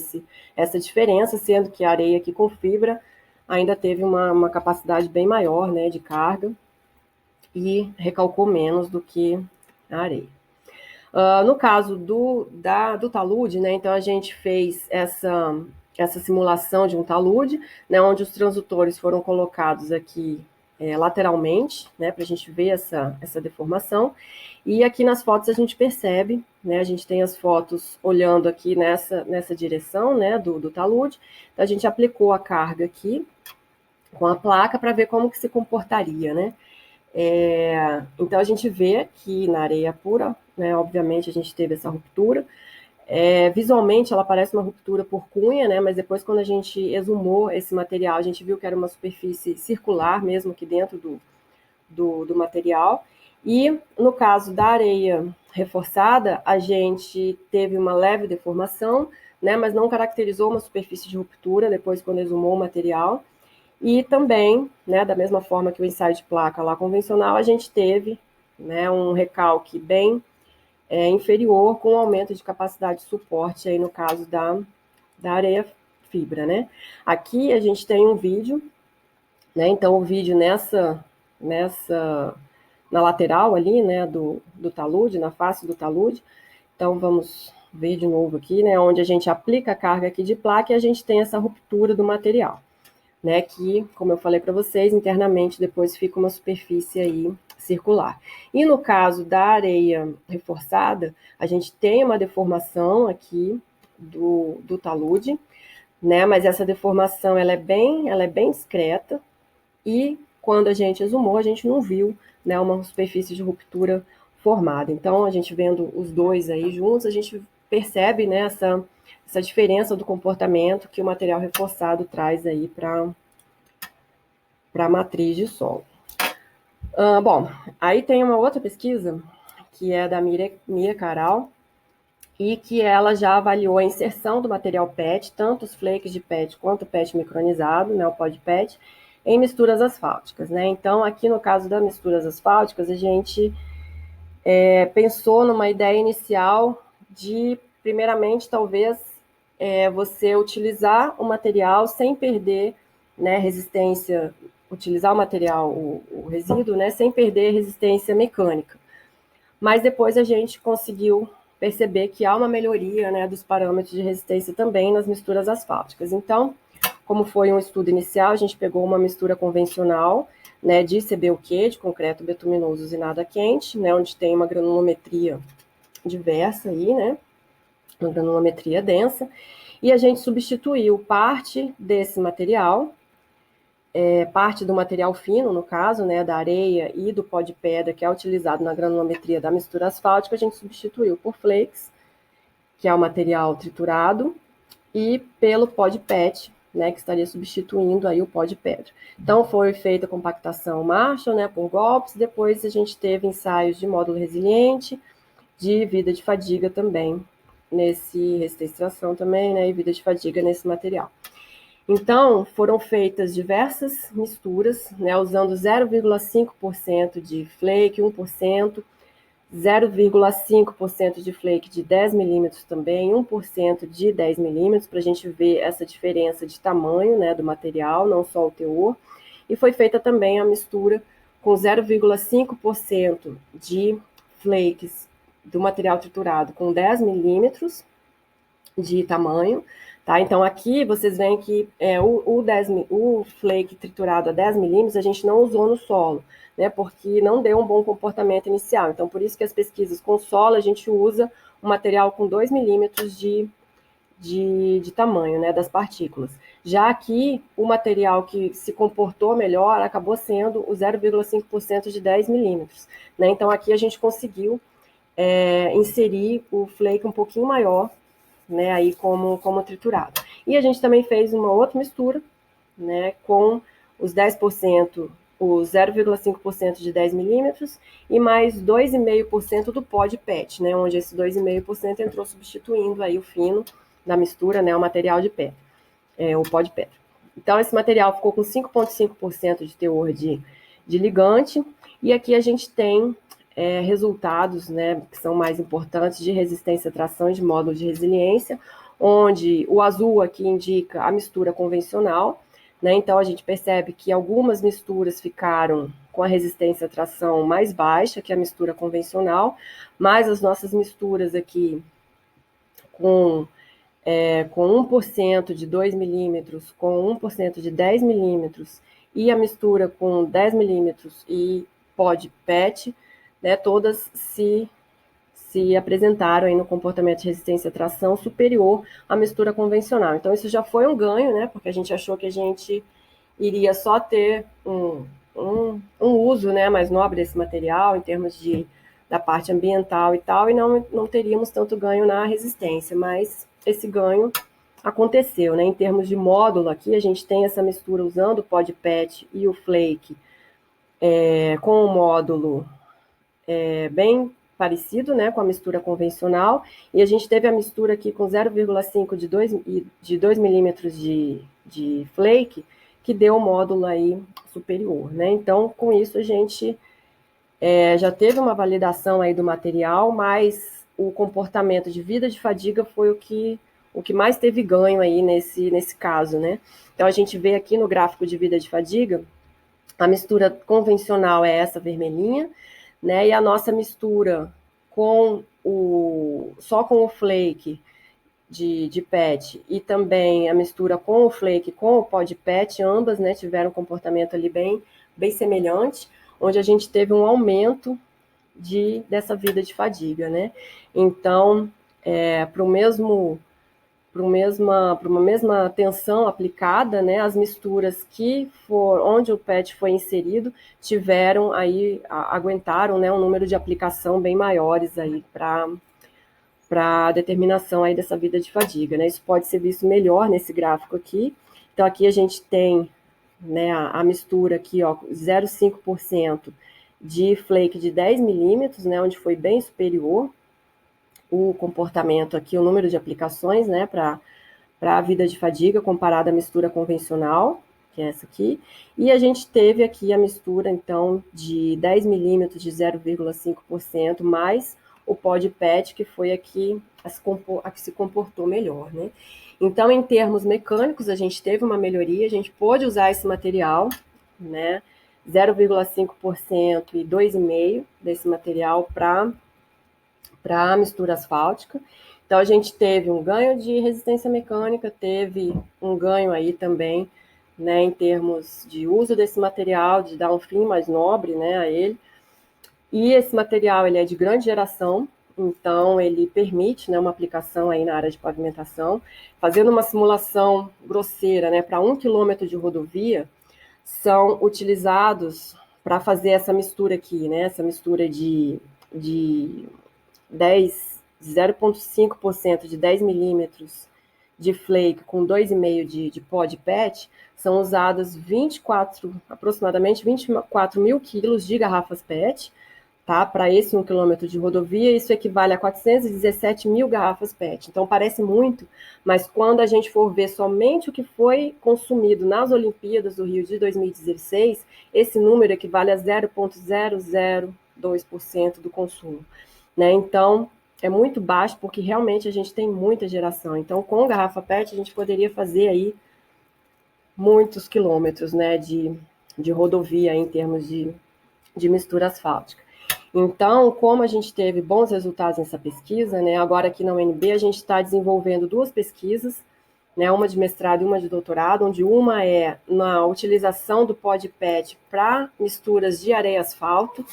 essa diferença, sendo que a areia aqui com fibra ainda teve uma capacidade bem maior, né, de carga e recalcou menos do que a areia. No caso do talude, né, então a gente fez essa simulação de um talude, né, onde os transdutores foram colocados aqui lateralmente, né, para a gente ver essa deformação. E aqui nas fotos a gente percebe, né, a gente tem as fotos olhando aqui nessa direção, né, do talude. Então a gente aplicou a carga aqui com a placa para ver como que se comportaria, né. Então a gente vê que na areia pura, né, obviamente a gente teve essa ruptura. Visualmente ela parece uma ruptura por cunha, né, mas depois quando a gente exumou esse material, a gente viu que era uma superfície circular mesmo aqui dentro do material. E no caso da areia reforçada, a gente teve uma leve deformação, né, mas não caracterizou uma superfície de ruptura depois quando exumou o material. E também, né, da mesma forma que o ensaio de placa lá convencional, a gente teve, né, um recalque bem inferior com aumento de capacidade de suporte aí no caso da areia fibra, né? Aqui a gente tem um vídeo, né? Então o vídeo na lateral ali, né, do talude, na face do talude. Então vamos ver de novo aqui, né, onde a gente aplica a carga aqui de placa e a gente tem essa ruptura do material, né, que, como eu falei para vocês, internamente depois fica uma superfície aí circular. E no caso da areia reforçada, a gente tem uma deformação aqui do talude, né, mas essa deformação ela é bem discreta, e quando a gente exumou, a gente não viu, né, uma superfície de ruptura formada. Então, a gente vendo os dois aí juntos, a gente percebe, né, essa diferença do comportamento que o material reforçado traz aí para a matriz de solo. Bom, aí tem uma outra pesquisa, que é da Mia Caral, e que ela já avaliou a inserção do material PET, tanto os flakes de PET quanto o PET micronizado, né, o pod PET, em misturas asfálticas, né? Então, aqui no caso das misturas asfálticas, a gente pensou numa ideia inicial de, primeiramente, talvez você utilizar o material sem perder, né, resistência, utilizar o material, o resíduo, né, sem perder resistência mecânica. Mas depois a gente conseguiu perceber que há uma melhoria, né, dos parâmetros de resistência também nas misturas asfálticas. Então, como foi um estudo inicial, a gente pegou uma mistura convencional, né, de CBUQ, de concreto betuminoso usinado a quente, né, onde tem uma granulometria diversa aí, né, uma granulometria densa, e a gente substituiu parte desse material, parte do material fino, no caso, né, da areia e do pó de pedra, que é utilizado na granulometria da mistura asfáltica, a gente substituiu por flakes, que é o material triturado, e pelo pó de PET, né, que estaria substituindo aí o pó de pedra. Então, foi feita a compactação Marshall, né, por golpes, depois a gente teve ensaios de módulo resiliente, de vida de fadiga também, resistência tração também, né, e vida de fadiga nesse material. Então, foram feitas diversas misturas, né, usando 0,5% de flake, 1%, 0,5% de flake de 10 milímetros também, 1% de 10 milímetros, para a gente ver essa diferença de tamanho, né, do material, não só o teor. E foi feita também a mistura com 0,5% de flakes do material triturado com 10 milímetros de tamanho, tá? Então aqui vocês veem que o flake triturado a 10 milímetros a gente não usou no solo, né? Porque não deu um bom comportamento inicial. Então por isso que as pesquisas com solo a gente usa um material com 2 milímetros de tamanho, né, das partículas. Já aqui, o material que se comportou melhor acabou sendo o 0,5% de 10 milímetros, né? Então aqui a gente conseguiu inserir o flake um pouquinho maior, né, aí como triturado. E a gente também fez uma outra mistura, né, com os 10%, os 0,5% de 10 milímetros e mais 2,5% do pó de PET, né, onde esse 2,5% entrou substituindo aí o fino da mistura, né, o material de pedra, o pó de pedra. Então, esse material ficou com 5,5% de teor de ligante, e aqui a gente tem resultados, né, que são mais importantes de resistência à tração e de módulo de resiliência, onde o azul aqui indica a mistura convencional, né, então a gente percebe que algumas misturas ficaram com a resistência à tração mais baixa que a mistura convencional, mas as nossas misturas aqui com 1% de 2 milímetros, com 1% de 10 milímetros, e a mistura com 10 milímetros e pó de PET, né, todas se apresentaram aí no comportamento de resistência à tração superior à mistura convencional. Então, isso já foi um ganho, né, porque a gente achou que a gente iria só ter um uso, né, mais nobre desse material, em termos da parte ambiental e tal, e não teríamos tanto ganho na resistência, mas esse ganho aconteceu, né? Em termos de módulo aqui, a gente tem essa mistura usando o pod PET e o flake com o módulo bem parecido, né, com a mistura convencional, e a gente teve a mistura aqui com 0,5 de 2 milímetros de flake, que deu o módulo aí superior, né? Então, com isso a gente já teve uma validação aí do material, mas o comportamento de vida de fadiga foi o que mais teve ganho aí nesse caso, né? Então, a gente vê aqui no gráfico de vida de fadiga, a mistura convencional é essa vermelhinha, né? E a nossa mistura só com o flake de PET e também a mistura com o flake com o pod PET, ambas, né, tiveram um comportamento ali bem semelhante, onde a gente teve um aumento dessa vida de fadiga, né? Então, para uma mesma tensão aplicada, né, as misturas onde o PET foi inserido tiveram aí, aguentaram, né, um número de aplicação bem maiores aí para a determinação aí dessa vida de fadiga, né? Isso pode ser visto melhor nesse gráfico aqui. Então, aqui a gente tem, né, a mistura aqui, ó, 0,5% de flake de 10 milímetros, né, onde foi bem superior o comportamento aqui, o número de aplicações, né, para a vida de fadiga comparada à mistura convencional, que é essa aqui, e a gente teve aqui a mistura, então, de 10 milímetros de 0,5%, mais o pod PET, que foi a que se comportou melhor, né? Então, em termos mecânicos, a gente teve uma melhoria, a gente pôde usar esse material, né, 0,5% e 2,5% desse material para a mistura asfáltica. Então, a gente teve um ganho de resistência mecânica, teve um ganho aí também, né, em termos de uso desse material, de dar um fim mais nobre, né, a ele. E esse material, ele é de grande geração, então ele permite, né, uma aplicação aí na área de pavimentação. Fazendo uma simulação grosseira, né, para 1 quilômetro de rodovia, são utilizados para fazer essa mistura aqui, né, essa mistura de 0,5% de 10 milímetros de flake com 2,5 de pod PET, são usados aproximadamente 24 mil quilos de garrafas PET, tá? Para esse 1 quilômetro de rodovia, isso equivale a 417 mil garrafas PET. Então, parece muito, mas quando a gente for ver somente o que foi consumido nas Olimpíadas do Rio de 2016, esse número equivale a 0,002% do consumo, né? Então, é muito baixo porque realmente a gente tem muita geração. Então, com garrafa PET, a gente poderia fazer aí muitos quilômetros, né, de rodovia em termos de mistura asfáltica. Então, como a gente teve bons resultados nessa pesquisa, né, agora aqui na UNB a gente está desenvolvendo 2 pesquisas, né, uma de mestrado e uma de doutorado, onde uma é na utilização do pod PET para misturas de areia e asfalto,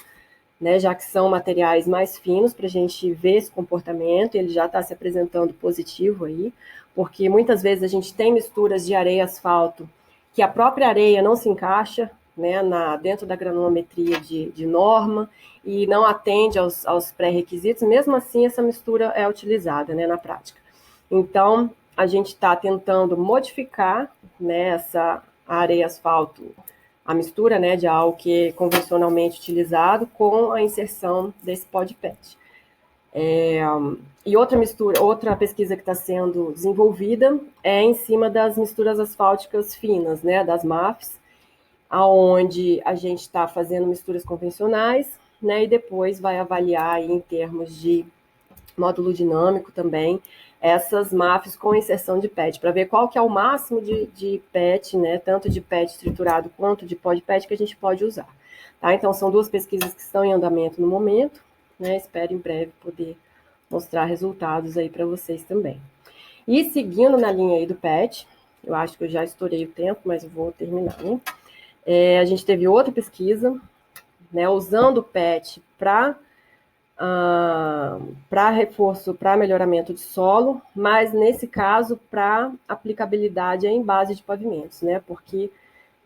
né, já que são materiais mais finos para a gente ver esse comportamento, ele já está se apresentando positivo aí, porque muitas vezes a gente tem misturas de areia e asfalto que a própria areia não se encaixa, né, dentro da granulometria de norma e não atende aos pré-requisitos, mesmo assim essa mistura é utilizada, né, na prática. Então, a gente está tentando modificar, né, essa areia asfalto, a mistura, né, de algo que é convencionalmente utilizado com a inserção desse pod PET. E outra pesquisa que está sendo desenvolvida é em cima das misturas asfálticas finas, né, das MAFs, aonde a gente está fazendo misturas convencionais, né, e depois vai avaliar aí, em termos de módulo dinâmico também, essas MAFs com inserção de PET, para ver qual que é o máximo de PET, né, tanto de PET triturado quanto de pod PET que a gente pode usar. Tá? Então, são 2 pesquisas que estão em andamento no momento, né, espero em breve poder mostrar resultados aí para vocês também. E seguindo na linha aí do PET, eu acho que eu já estourei o tempo, mas eu vou terminar, né? A gente teve outra pesquisa, né, usando o PET para reforço, para melhoramento de solo, mas nesse caso para aplicabilidade em base de pavimentos, né? Porque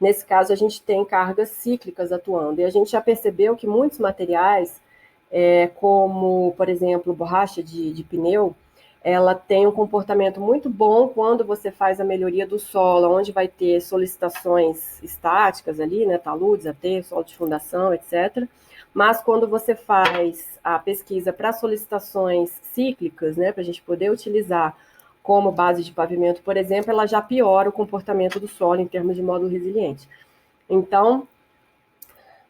nesse caso a gente tem cargas cíclicas atuando. E a gente já percebeu que muitos materiais, como, por exemplo, borracha de pneu, ela tem um comportamento muito bom quando você faz a melhoria do solo, onde vai ter solicitações estáticas ali, né, taludes, AT, solo de fundação, etc. Mas quando você faz a pesquisa para solicitações cíclicas, né, para a gente poder utilizar como base de pavimento, por exemplo, ela já piora o comportamento do solo em termos de módulo resiliente. Então,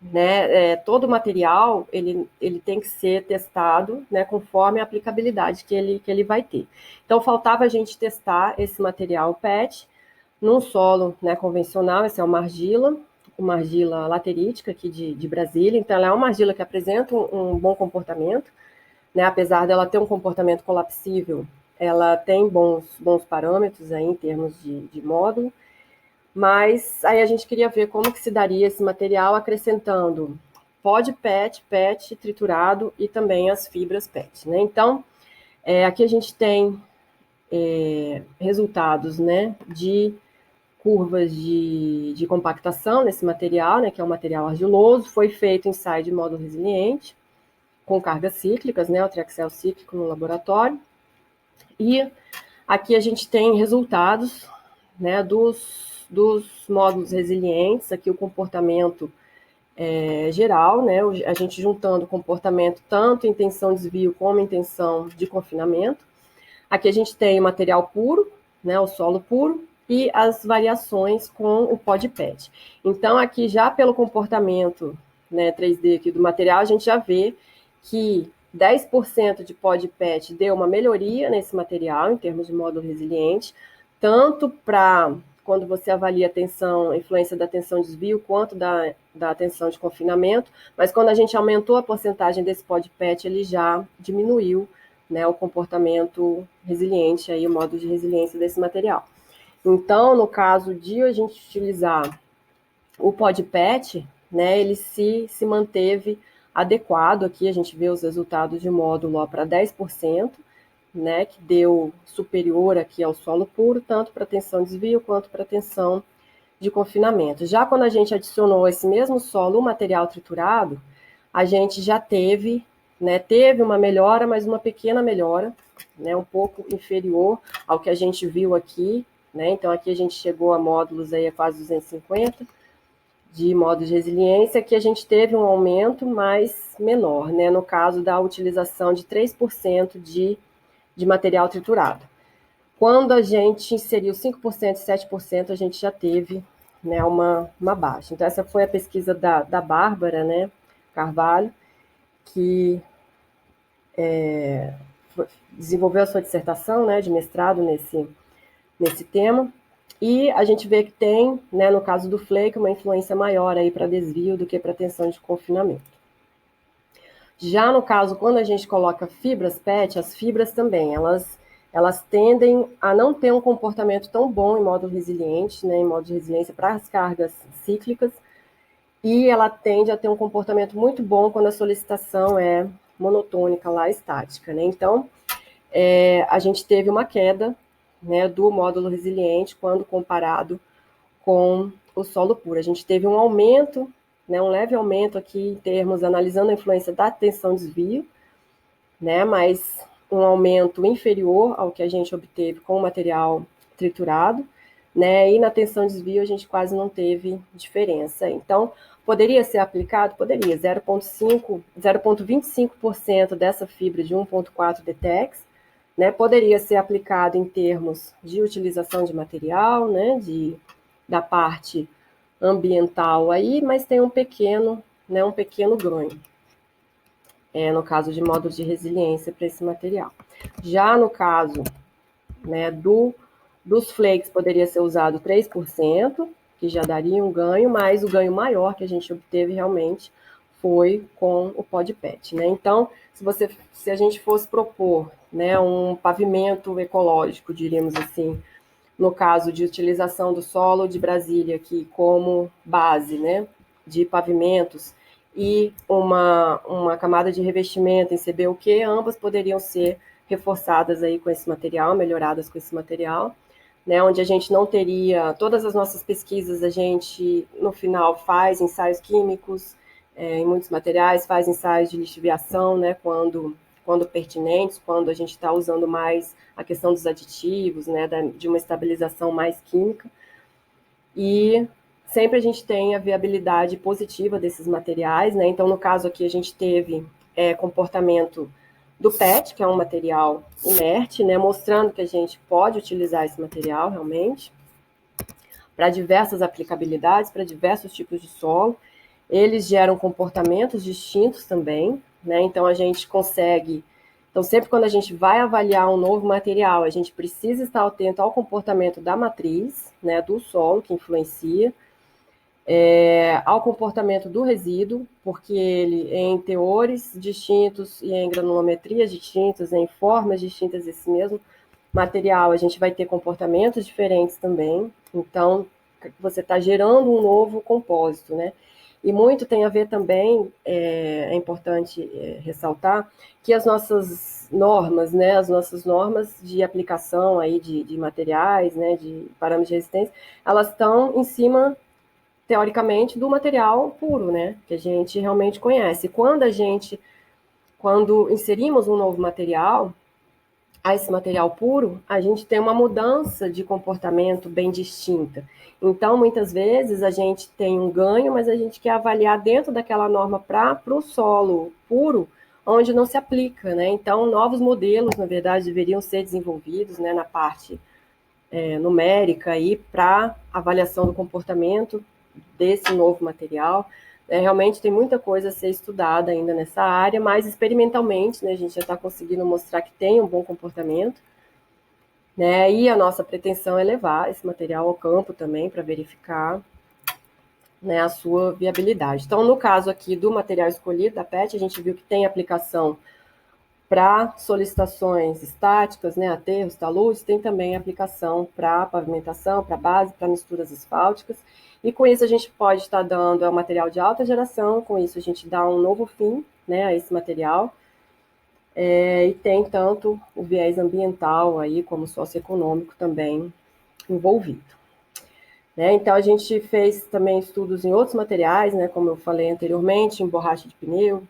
né, todo material ele tem que ser testado, né, conforme a aplicabilidade que ele vai ter. Então, faltava a gente testar esse material PET num solo, né, convencional. Esse é uma argila laterítica aqui de Brasília. Então, ela é uma argila que apresenta um bom comportamento, né, apesar dela ter um comportamento colapsível, ela tem bons parâmetros aí em termos de módulo. Mas aí a gente queria ver como que se daria esse material acrescentando pó de PET, PET triturado e também as fibras PET, né? Então, aqui a gente tem resultados, né, de curvas de compactação nesse material, né, que é um material argiloso. Foi feito ensaio de módulo resiliente com cargas cíclicas, né, o triaxel cíclico no laboratório. E aqui a gente tem resultados, né, dos módulos resilientes, aqui o comportamento geral, né, a gente juntando o comportamento tanto em tensão de desvio como em tensão de confinamento. Aqui a gente tem o material puro, né, o solo puro, e as variações com o pó de PET. Então, aqui já pelo comportamento, né, 3D aqui do material, a gente já vê que 10% de pó de PET deu uma melhoria nesse material, em termos de módulo resiliente, tanto para quando você avalia a tensão, a influência da tensão de desvio, quanto da tensão de confinamento, mas quando a gente aumentou a porcentagem desse pó de PET, ele já diminuiu, né, o comportamento resiliente, aí, o modo de resiliência desse material. Então, no caso de a gente utilizar o pó de PET, né, ele se manteve adequado. Aqui a gente vê os resultados de módulo para 10%, né, que deu superior aqui ao solo puro, tanto para tensão de desvio quanto para tensão de confinamento. Já quando a gente adicionou esse mesmo solo, o material triturado, a gente já teve, né, teve uma melhora, mas uma pequena melhora, né, um pouco inferior ao que a gente viu aqui, né. Então aqui a gente chegou a módulos aí a quase 250 de módulos de resiliência, que a gente teve um aumento mais menor, né, no caso da utilização de 3% de material triturado. Quando a gente inseriu 5% e 7%, a gente já teve, né, uma baixa. Então, essa foi a pesquisa da Bárbara, né, Carvalho, que desenvolveu a sua dissertação, né, de mestrado nesse tema. E a gente vê que tem, né, no caso do flake, uma influência maior aí para desvio do que para tensão de confinamento. Já no caso, quando a gente coloca fibras PET, as fibras também, elas tendem a não ter um comportamento tão bom em módulo resiliente, né, em modo de resiliência para as cargas cíclicas, e ela tende a ter um comportamento muito bom quando a solicitação é monotônica, lá estática, né? Então, a gente teve uma queda, né, do módulo resiliente quando comparado com o solo puro. A gente teve um aumento, né, um leve aumento aqui em termos, analisando a influência da tensão desvio, né, mas um aumento inferior ao que a gente obteve com o material triturado, né, e na tensão desvio a gente quase não teve diferença. Então, poderia ser aplicado? Poderia, 0,25% dessa fibra de 1,4 DTEX, né, poderia ser aplicado em termos de utilização de material, né, da parte ambiental aí, mas tem um pequeno ganho, no caso de módulos de resiliência para esse material. Já no caso, né, dos flakes, poderia ser usado 3%, que já daria um ganho, mas o ganho maior que a gente obteve realmente foi com o pó de PET, né? Então, se a gente fosse propor, né, um pavimento ecológico, diríamos assim, no caso de utilização do solo de Brasília aqui como base, né, de pavimentos, e uma camada de revestimento em CBUQ, ambas poderiam ser reforçadas aí com esse material, melhoradas com esse material, né, onde a gente não teria todas as nossas pesquisas, a gente no final faz ensaios químicos em muitos materiais, faz ensaios de lixiviação, né, quando pertinentes, quando a gente está usando mais a questão dos aditivos, né, de uma estabilização mais química, e sempre a gente tem a viabilidade positiva desses materiais, né, então no caso aqui a gente teve comportamento do PET, que é um material inerte, né, mostrando que a gente pode utilizar esse material realmente para diversas aplicabilidades, para diversos tipos de solo. Eles geram comportamentos distintos também, né? Então a gente consegue. Então, sempre quando a gente vai avaliar um novo material, a gente precisa estar atento ao comportamento da matriz, né, do solo, que influencia, ao comportamento do resíduo, porque ele, em teores distintos e em granulometrias distintas, em formas distintas desse mesmo material, a gente vai ter comportamentos diferentes também. Então, você está gerando um novo compósito, né? E muito tem a ver também, é importante ressaltar, que as nossas normas, né, as nossas normas de aplicação aí de materiais, né, de parâmetros de resistência, elas estão em cima, teoricamente, do material puro, né, que a gente realmente conhece. Quando inserimos um novo material, a esse material puro, a gente tem uma mudança de comportamento bem distinta. Então, muitas vezes, a gente tem um ganho, mas a gente quer avaliar dentro daquela norma para o solo puro, onde não se aplica, né? Então, novos modelos, na verdade, deveriam ser desenvolvidos, né, na parte numérica aí para avaliação do comportamento desse novo material. Realmente tem muita coisa a ser estudada ainda nessa área, mas experimentalmente, né, a gente já está conseguindo mostrar que tem um bom comportamento, né, e a nossa pretensão é levar esse material ao campo também para verificar, né, a sua viabilidade. Então, no caso aqui do material escolhido, da PET, a gente viu que tem aplicação para solicitações estáticas, né, aterros, taludes, tem também aplicação para pavimentação, para base, para misturas asfálticas, e com isso a gente pode estar dando um material de alta geração, com isso a gente dá um novo fim, né, a esse material, e tem tanto o viés ambiental aí como socioeconômico também envolvido. Né? Então a gente fez também estudos em outros materiais, né, como eu falei anteriormente, em borracha de pneu,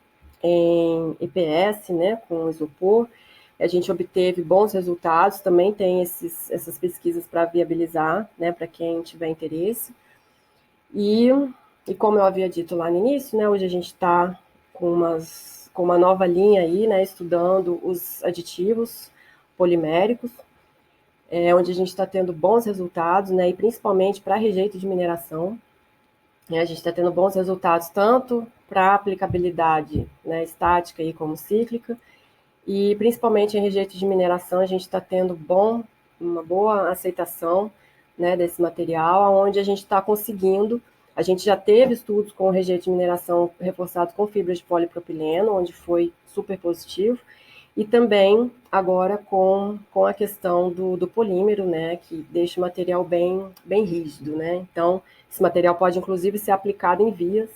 em EPS, né, com isopor. A gente obteve bons resultados, também tem essas pesquisas para viabilizar, né, para quem tiver interesse. E como eu havia dito lá no início, né, hoje a gente está com uma nova linha aí, né, estudando os aditivos poliméricos, onde a gente está tendo bons resultados, né, e principalmente para rejeito de mineração. A gente está tendo bons resultados tanto para aplicabilidade, né, estática aí como cíclica, e principalmente em rejeito de mineração a gente está tendo uma boa aceitação, né, desse material, onde a gente está conseguindo. A gente já teve estudos com rejeito de mineração reforçado com fibra de polipropileno, onde foi super positivo, e também agora com a questão do polímero, né, que deixa o material bem rígido, né? Então, esse material pode inclusive ser aplicado em vias,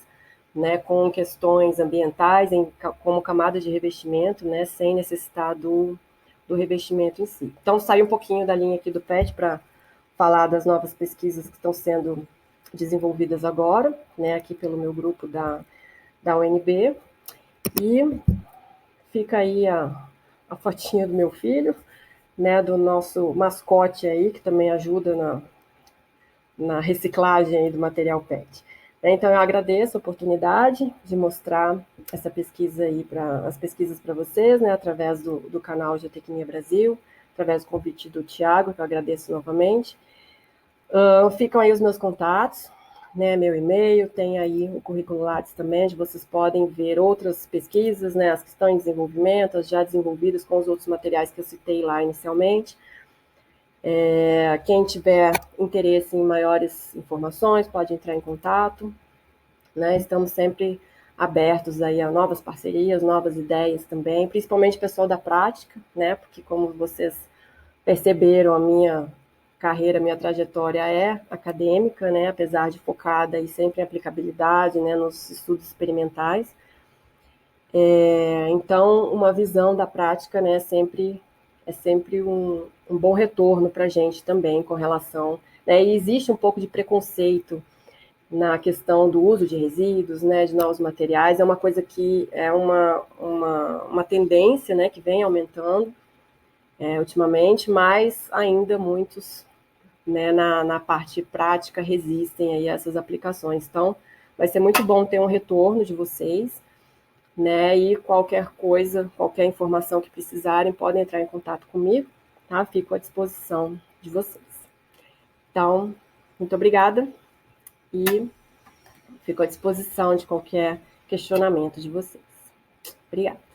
né, com questões ambientais, como camada de revestimento, né, sem necessitar do revestimento em si. Então, saí um pouquinho da linha aqui do PET para falar das novas pesquisas que estão sendo desenvolvidas agora, né, aqui pelo meu grupo da UNB, e fica aí a fotinha do meu filho, né, do nosso mascote aí, que também ajuda na reciclagem aí do material PET. Então, eu agradeço a oportunidade de mostrar essa pesquisa aí, as pesquisas para vocês, né, através do canal Geotecnia Brasil, através do convite do Tiago, que eu agradeço novamente. Ficam aí os meus contatos, né, meu e-mail, tem aí o currículo Lattes também, onde vocês podem ver outras pesquisas, né, as que estão em desenvolvimento, as já desenvolvidas com os outros materiais que eu citei lá inicialmente. Quem tiver interesse em maiores informações pode entrar em contato, né? Estamos sempre abertos aí a novas parcerias, novas ideias também, principalmente pessoal da prática, né? Porque como vocês perceberam, a minha carreira, a minha trajetória é acadêmica, né? Apesar de focada e sempre em aplicabilidade, né? Nos estudos experimentais. Então, uma visão da prática, né? Sempre é sempre um bom retorno para a gente também com relação, né? E existe um pouco de preconceito na questão do uso de resíduos, né, de novos materiais, é uma coisa que é uma tendência, né, que vem aumentando ultimamente, mas ainda muitos, né, na parte prática resistem aí a essas aplicações. Então, vai ser muito bom ter um retorno de vocês, né, e qualquer coisa, qualquer informação que precisarem, podem entrar em contato comigo, tá? Fico à disposição de vocês. Então, muito obrigada e fico à disposição de qualquer questionamento de vocês. Obrigada.